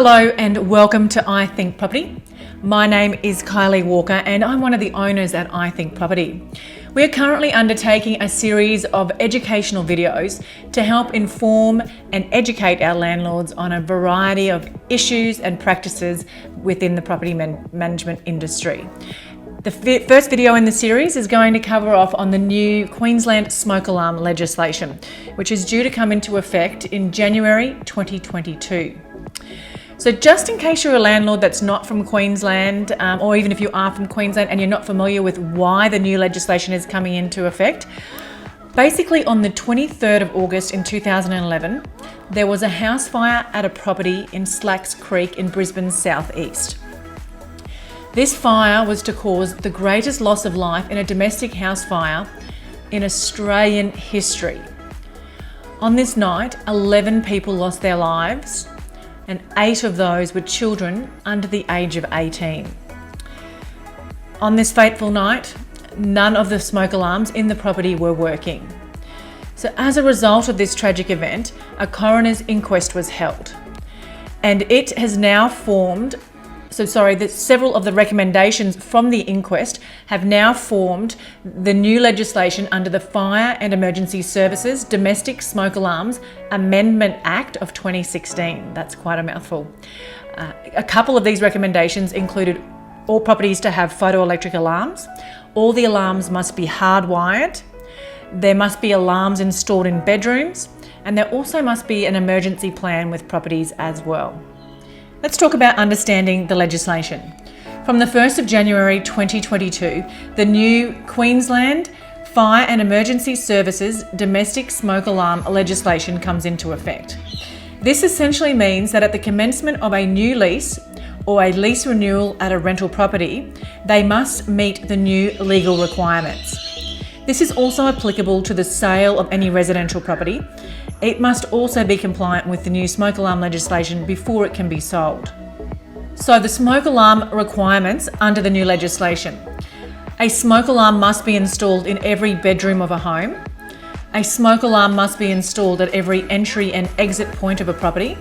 Hello and welcome to I Think Property. My name is Kylie Walker and I'm one of the owners at I Think Property. We are currently undertaking a series of educational videos to help inform and educate our landlords on a variety of issues and practices within the property management industry. The first video in the series is going to cover off on the new Queensland smoke alarm legislation, which is due to come into effect in January 2022. So just in case you're a landlord that's not from Queensland, or even if you are from Queensland and you're not familiar with why the new legislation is coming into effect, basically on the 23rd of August in 2011, there was a house fire at a property in Slacks Creek in Brisbane's southeast. This fire was to cause the greatest loss of life in a domestic house fire in Australian history. On this night, 11 people lost their lives, and 8 of those were children under the age of 18. On this fateful night, none of the smoke alarms in the property were working. So as a result of this tragic event, a coroner's inquest was held, and it has now formed several of the recommendations from the inquest have now formed the new legislation under the Fire and Emergency Services Domestic Smoke Alarms Amendment Act of 2016. That's quite a mouthful. A couple of these recommendations included all properties to have photoelectric alarms. All the alarms must be hardwired. There must be alarms installed in bedrooms, and there also must be an emergency plan with properties as well. Let's talk about understanding the legislation. From the 1st of January 2022, the new Queensland Fire and Emergency Services Domestic Smoke Alarm legislation comes into effect. This essentially means that at the commencement of a new lease or a lease renewal at a rental property, they must meet the new legal requirements. This is also applicable to the sale of any residential property. It must also be compliant with the new smoke alarm legislation before it can be sold. So the smoke alarm requirements under the new legislation. A smoke alarm must be installed in every bedroom of a home. A smoke alarm must be installed at every entry and exit point of a property.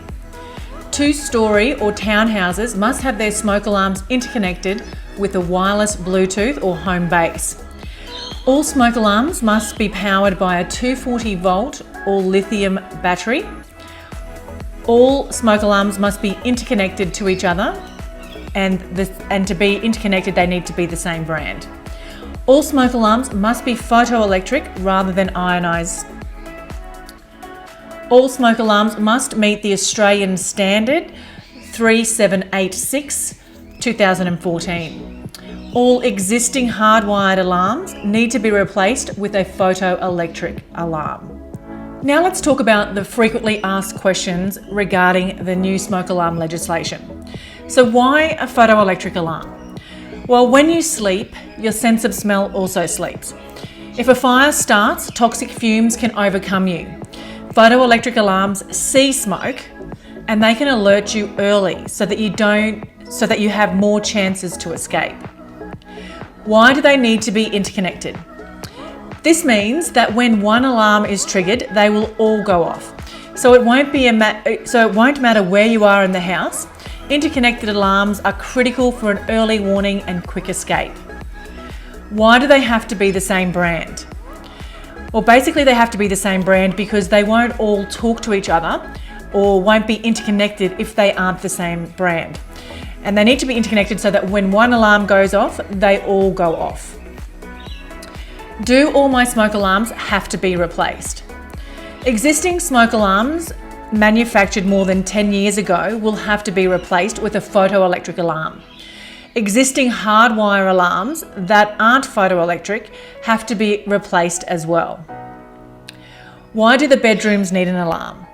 2-storey or townhouses must have their smoke alarms interconnected with a wireless Bluetooth or home base. All smoke alarms must be powered by a 240 volt or lithium battery. All smoke alarms must be interconnected to each other, and to be interconnected they need to be the same brand. All smoke alarms must be photoelectric rather than ionised. All smoke alarms must meet the Australian Standard 3786 2014. All existing hardwired alarms need to be replaced with a photoelectric alarm. Now let's talk about the frequently asked questions regarding the new smoke alarm legislation. So why a photoelectric alarm? Well, when you sleep, your sense of smell also sleeps. If a fire starts, toxic fumes can overcome you. Photoelectric alarms see smoke and they can alert you early so that you have more chances to escape. Why do they need to be interconnected? This means that when one alarm is triggered, they will all go off. So it won't matter where you are in the house. Interconnected alarms are critical for an early warning and quick escape. Why do they have to be the same brand? Well, basically they have to be the same brand because they won't all talk to each other or won't be interconnected if they aren't the same brand. And they need to be interconnected so that when one alarm goes off, they all go off. Do all my smoke alarms have to be replaced? Existing smoke alarms manufactured more than 10 years ago will have to be replaced with a photoelectric alarm. Existing hardwire alarms that aren't photoelectric have to be replaced as well. Why do the bedrooms need an alarm?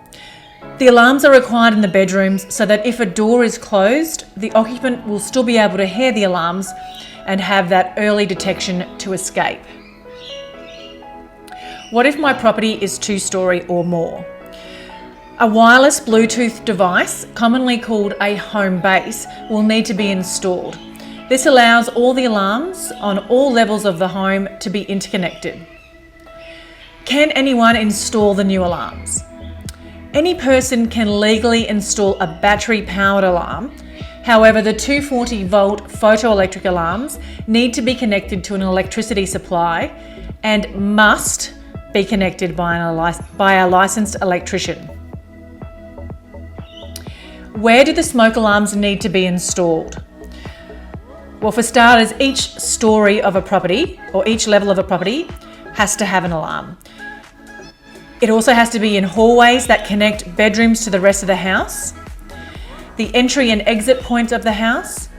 The alarms are required in the bedrooms so that if a door is closed, the occupant will still be able to hear the alarms and have that early detection to escape. What if my property is 2-storey or more? A wireless Bluetooth device, commonly called a home base, will need to be installed. This allows all the alarms on all levels of the home to be interconnected. Can anyone install the new alarms? Any person can legally install a battery-powered alarm. However, the 240-volt photoelectric alarms need to be connected to an electricity supply and must be connected by a licensed electrician. Where do the smoke alarms need to be installed? Well, for starters, each story of a property or each level of a property has to have an alarm. It also has to be in hallways that connect bedrooms to the rest of the house, the entry and exit points of the house,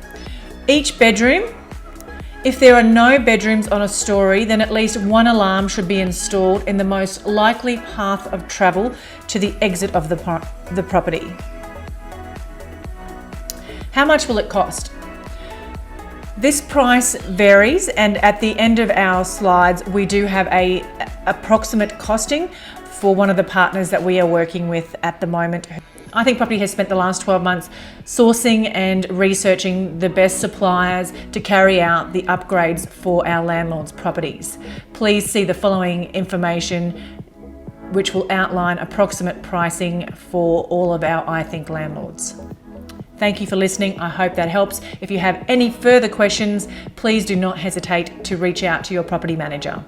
each bedroom. If there are no bedrooms on a story, then at least one alarm should be installed in the most likely path of travel to the exit of the property. How much will it cost? This price varies, and at the end of our slides, we do have an approximate costing for one of the partners that we are working with at the moment. I Think Property has spent the last 12 months sourcing and researching the best suppliers to carry out the upgrades for our landlords' properties. Please see the following information, which will outline approximate pricing for all of our I Think landlords. Thank you for listening. I hope that helps. If you have any further questions, please do not hesitate to reach out to your property manager.